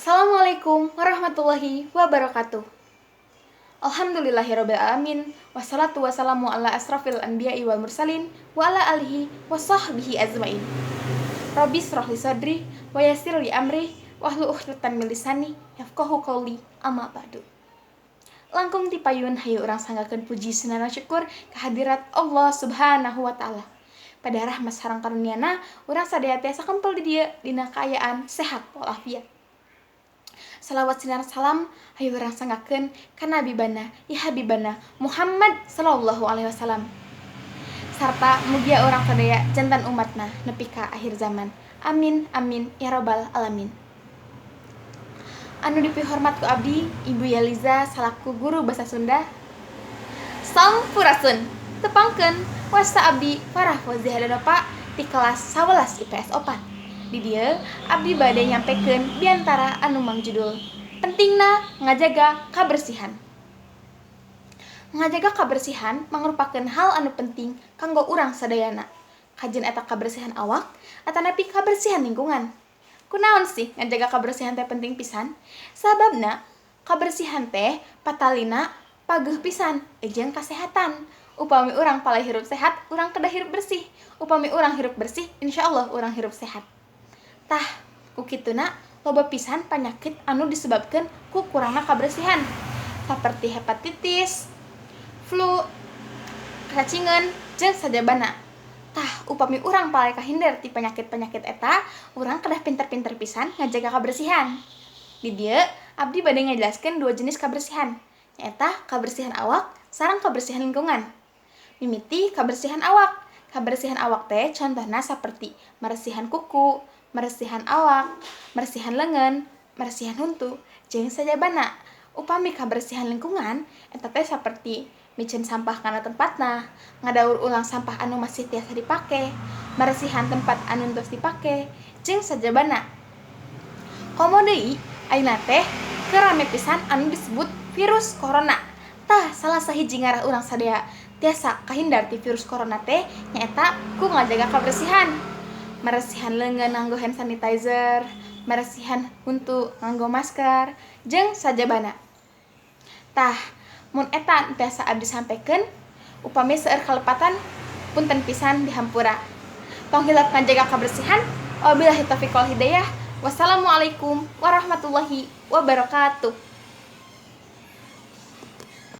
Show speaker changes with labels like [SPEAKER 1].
[SPEAKER 1] Assalamualaikum warahmatullahi wabarakatuh. Alhamdulillahirabbil alamin. Wassalatu wassalamu ala asrafil anbiya'i wal mursalin wa ala alihi wa sahbihi azmain. Rabbi shrah li sadri wa yassir li amri wahlul 'uqdatam min lisani yafqahu qawli. Amma ba'du. Langkung ti payun hayu urang sanggakeun puji sunana syukur kehadirat Allah Subhanahu wa taala. Pada rahmat sareng karuniana urang sadaya tiasa kempel di dieu dina kaayaan sehat walafiat. Salawat sinar salam hayu urang sanggakeun ka Nabi bana ya Habibana Muhammad sallallahu alaihi wasallam. Sarta mugia urang sadaya jantan umatna nepi ka akhir zaman. Amin amin ya rabbal alamin. Anu dipihormat ku abdi Ibu Yaliza salaku guru basa Sunda. Sampurasun tepangkeun wasta abdi Farah Fauzi Hadanopa di kelas 11 IPS 4. Di dieu abdi bade nyampekeun diantara anu mangjudul pentingna ngajaga kabersihan. Ngajaga kabersihan mangrupakeun hal anu penting kanggo urang sadayana. Kajen eta kabersihan awak atanapi kabersihan lingkungan. Kunaon sih ngajaga kabersihan teh penting pisan? Sababna kabersihan teh patalina pageuh pisan jeung kasehatan. Upami urang palai hirup sehat, urang kedah hirup bersih. Upami urang hirup bersih, insyaallah urang hirup sehat. Tah, ku kituna loba pisan panyakit anu disebabkeun ku kurangna kabersihan. Saperti hepatitis, flu, cacingan, jeung sajabana. Tah, upami urang palai kahindar ti penyakit-penyakit eta, urang kedah pinter-pinter pisan ngajaga kabersihan. Di dieu abdi bade ngajelaskeun dua jenis kabersihan, nyaeta kabersihan awak sareng kabersihan lingkungan. Mimiti kabersihan awak. Kabersihan awak teh contohna saperti maresihan kuku, maresihan awak, maresihan leungeun, maresihan huntu, jeung sajabana. Upami kabersihan lingkungan eta teh saperti miceun sampah kana tempatna, ngadaur ulang sampah anu masih tiasa dipake, maresihan tempat anu tos dipake, jeung sajabana. Komo deui ayeuna teh keur rame pisan anu disebut virus corona. Tah, salah sahiji ngarah urang sadaya tiasa kahindar ti virus corona teh nyaeta ku ngajaga kabersihan. Maresihan leungeun nganggo hand sanitizer, maresihan huntu nganggo masker, jeung sajabana. Tah, mun eta tiasa abdi sampaikeun, upami seueur kalepatan punten pisan dihampura. Panghilap ngajaga kabersihan, wabillahi taufiq wal hidayah. Wassalamualaikum warahmatullahi wabarakatuh.